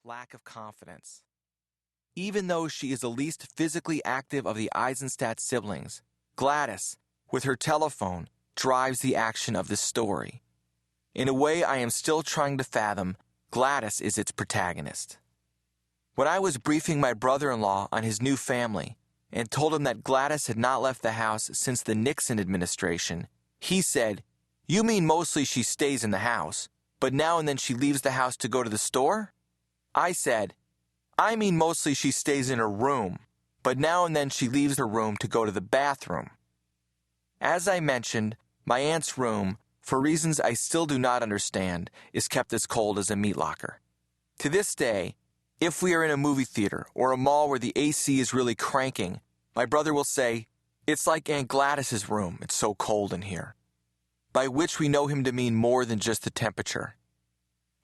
lack of confidence. Even though she is the least physically active of the Eisenstadt siblings, Gladys, with her telephone, drives the action of this story. In a way I am still trying to fathom, Gladys is its protagonist. When I was briefing my brother-in-law on his new family and told him that Gladys had not left the house since the Nixon administration, he said, "You mean mostly she stays in the house, but now and then she leaves the house to go to the store?" I said, "I mean mostly she stays in her room, but now and then she leaves her room to go to the bathroom." As I mentioned, my aunt's room, for reasons I still do not understand, is kept as cold as a meat locker. To this day, if we are in a movie theater or a mall where the AC is really cranking, my brother will say, "It's like Aunt Gladys's room, it's so cold in here," by which we know him to mean more than just the temperature.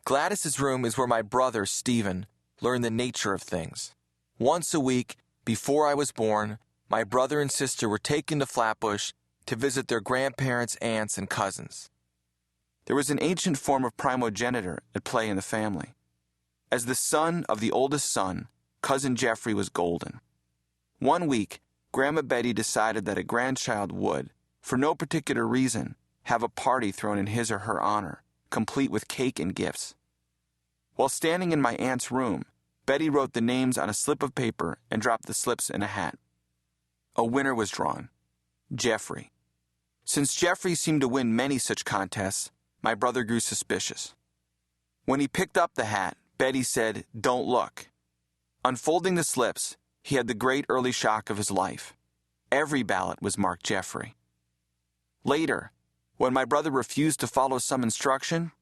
Gladys's room is where my brother, Stephen, learned the nature of things. Once a week, before I was born, my brother and sister were taken to Flatbush to visit their grandparents, aunts, and cousins. There was an ancient form of primogeniture at play in the family. As the son of the oldest son, Cousin Jeffrey was golden. One week, Grandma Betty decided that a grandchild would, for no particular reason, have a party thrown in his or her honor, complete with cake and gifts. While standing in my aunt's room, Betty wrote the names on a slip of paper and dropped the slips in a hat. A winner was drawn: Jeffrey. Since Jeffrey seemed to win many such contests, my brother grew suspicious. When he picked up the hat, Betty said, "Don't look." Unfolding the slips, he had the great early shock of his life. Every ballot was marked Jeffrey. Later, when my brother refused to follow some instruction,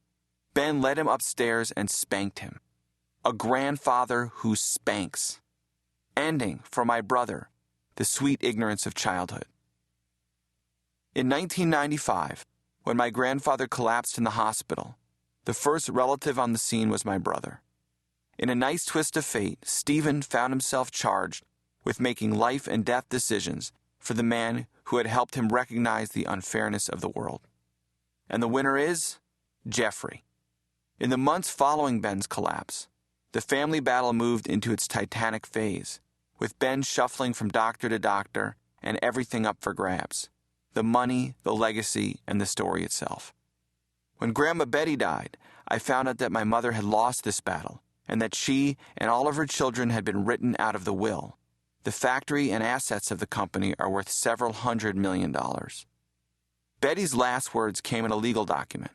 Ben led him upstairs and spanked him. A grandfather who spanks. Ending, for my brother, the sweet ignorance of childhood. In 1995, when my grandfather collapsed in the hospital, the first relative on the scene was my brother. In a nice twist of fate, Stephen found himself charged with making life and death decisions for the man who had helped him recognize the unfairness of the world. And the winner is Jeffrey. In the months following Ben's collapse, the family battle moved into its titanic phase, with Ben shuffling from doctor to doctor and everything up for grabs: the money, the legacy, and the story itself. When Grandma Betty died, I found out that my mother had lost this battle and that she and all of her children had been written out of the will. The factory and assets of the company are worth several $100 million. Betty's last words came in a legal document.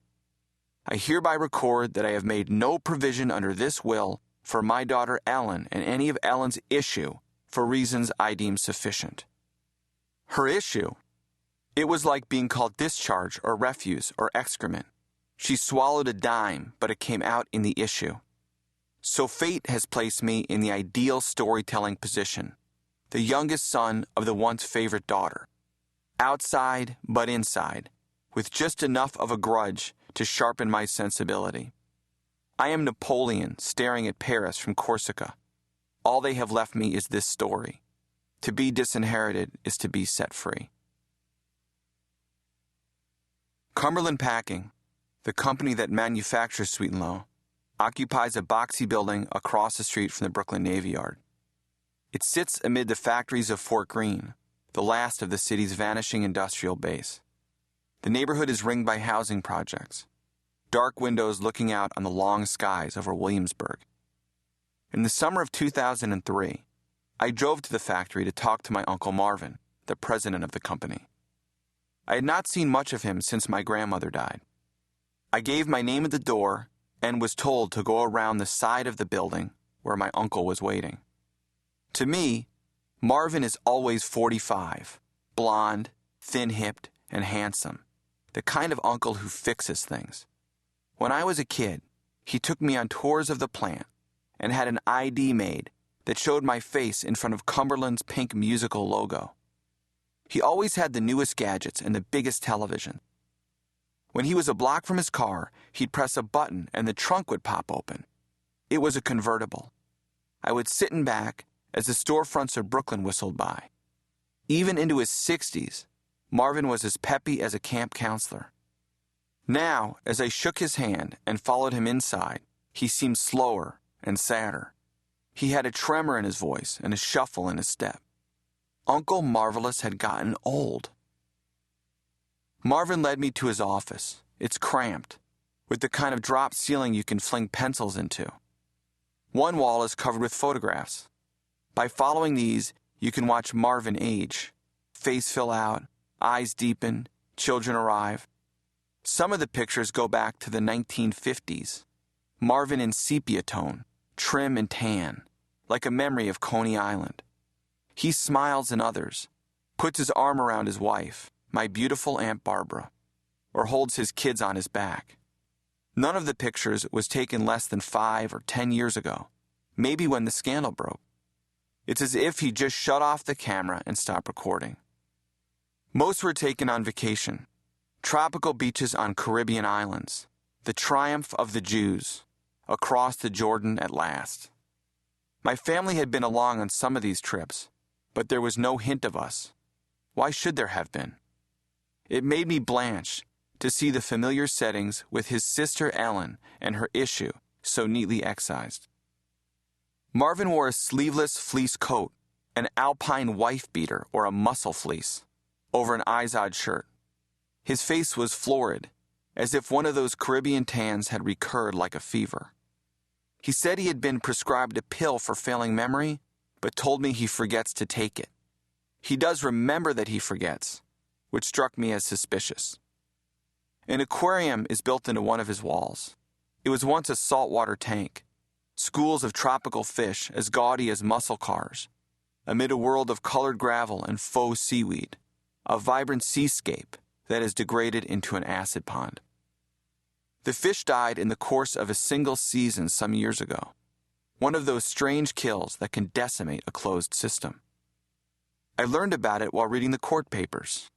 "I hereby record that I have made no provision under this will for my daughter Ellen and any of Ellen's issue for reasons I deem sufficient." Her issue? It was like being called discharge or refuse or excrement. She swallowed a dime, but it came out in the issue. So fate has placed me in the ideal storytelling position, the youngest son of the once favorite daughter. Outside, but inside, with just enough of a grudge to sharpen my sensibility. I am Napoleon staring at Paris from Corsica. All they have left me is this story. To be disinherited is to be set free. Cumberland Packing, the company that manufactures Sweet and Low, occupies a boxy building across the street from the Brooklyn Navy Yard. It sits amid the factories of Fort Greene, the last of the city's vanishing industrial base. The neighborhood is ringed by housing projects, dark windows looking out on the long skies over Williamsburg. In the summer of 2003, I drove to the factory to talk to my Uncle Marvin, the president of the company. I had not seen much of him since my grandmother died. I gave my name at the door and was told to go around the side of the building where my uncle was waiting. To me, Marvin is always 45, blonde, thin-hipped, and handsome, the kind of uncle who fixes things. When I was a kid, he took me on tours of the plant and had an ID made that showed my face in front of Cumberland's pink musical logo. He always had the newest gadgets and the biggest television. When he was a block from his car, he'd press a button and the trunk would pop open. It was a convertible. I would sit in back as the storefronts of Brooklyn whistled by. Even into his 60s, Marvin was as peppy as a camp counselor. Now, as I shook his hand and followed him inside, he seemed slower, and sadder. He had a tremor in his voice and a shuffle in his step. Uncle Marvelous had gotten old. Marvin led me to his office. It's cramped, with the kind of drop ceiling you can fling pencils into. One wall is covered with photographs. By following these, you can watch Marvin age, face fill out, eyes deepen, children arrive. Some of the pictures go back to the 1950s. Marvin in sepia tone, trim and tan, like a memory of Coney Island. He smiles in others, puts his arm around his wife, my beautiful Aunt Barbara, or holds his kids on his back. None of the pictures was taken less than 5 or 10 years ago, maybe when the scandal broke. It's as if he just shut off the camera and stopped recording. Most were taken on vacation, tropical beaches on Caribbean islands, the triumph of the Jews, across the Jordan at last. My family had been along on some of these trips, but there was no hint of us. Why should there have been? It made me blanch to see the familiar settings with his sister Ellen and her issue so neatly excised. Marvin wore a sleeveless fleece coat, an alpine wife beater or a muscle fleece, over an Izod shirt. His face was florid, as if one of those Caribbean tans had recurred like a fever. He said he had been prescribed a pill for failing memory, but told me he forgets to take it. He does remember that he forgets, which struck me as suspicious. An aquarium is built into one of his walls. It was once a saltwater tank, schools of tropical fish as gaudy as muscle cars, amid a world of colored gravel and faux seaweed, a vibrant seascape that is degraded into an acid pond. The fish died in the course of a single season some years ago, one of those strange kills that can decimate a closed system. I learned about it while reading the court papers.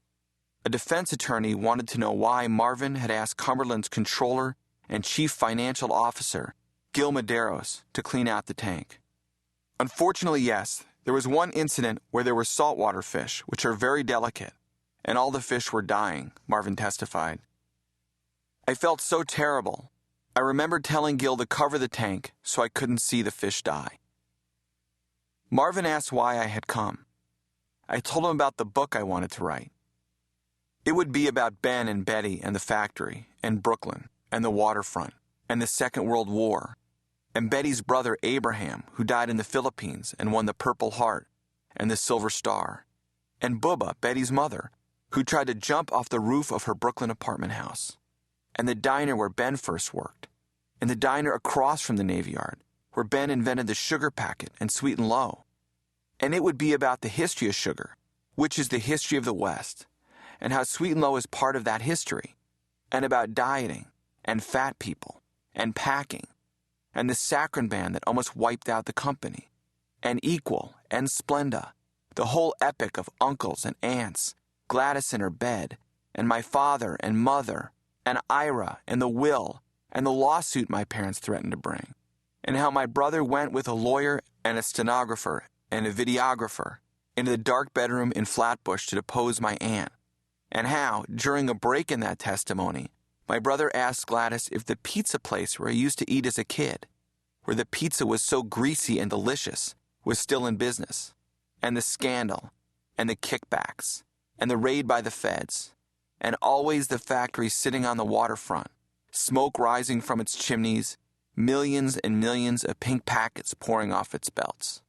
A defense attorney wanted to know why Marvin had asked Cumberland's controller and chief financial officer, Gil Medeiros, to clean out the tank. Unfortunately, yes, there was one incident where there were saltwater fish, which are very delicate, and all the fish were dying, Marvin testified. I felt so terrible. I remembered telling Gil to cover the tank so I couldn't see the fish die. Marvin asked why I had come. I told him about the book I wanted to write. It would be about Ben and Betty and the factory, and Brooklyn, and the waterfront, and the Second World War, and Betty's brother Abraham, who died in the Philippines and won the Purple Heart and the Silver Star, and Bubba, Betty's mother, who tried to jump off the roof of her Brooklyn apartment house, and the diner where Ben first worked, and the diner across from the Navy Yard, where Ben invented the sugar packet and Sweet and Low. And it would be about the history of sugar, which is the history of the West, and how Sweet and Low is part of that history, and about dieting, and fat people, and packing, and the saccharine ban that almost wiped out the company, and Equal, and Splenda, the whole epic of uncles and aunts, Gladys in her bed, and my father and mother, and Ira, and the will, and the lawsuit my parents threatened to bring, and how my brother went with a lawyer and a stenographer and a videographer into the dark bedroom in Flatbush to depose my aunt, and how, during a break in that testimony, my brother asked Gladys if the pizza place where he used to eat as a kid, where the pizza was so greasy and delicious, was still in business, and the scandal, and the kickbacks, and the raid by the feds, and always the factory sitting on the waterfront, smoke rising from its chimneys, millions and millions of pink packets pouring off its belts.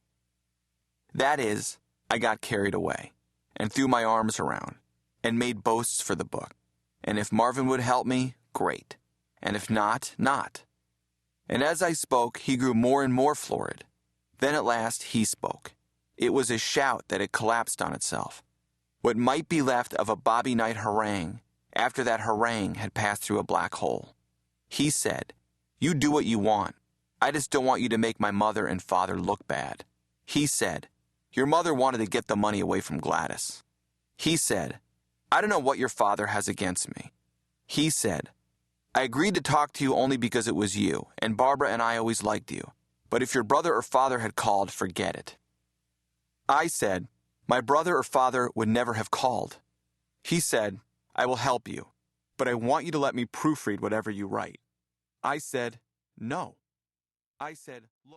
That is, I got carried away, and threw my arms around, and made boasts for the book. And if Marvin would help me, great. And if not, not. And as I spoke, he grew more and more florid. Then at last he spoke. It was a shout that had collapsed on itself. What might be left of a Bobby Knight harangue after that harangue had passed through a black hole. He said, "You do what you want. I just don't want you to make my mother and father look bad." He said, "Your mother wanted to get the money away from Gladys." He said, "I don't know what your father has against me." He said, "I agreed to talk to you only because it was you, and Barbara and I always liked you. But if your brother or father had called, forget it." I said, "My brother or father would never have called." He said, "I will help you, but I want you to let me proofread whatever you write." I said, "No." I said, "Look."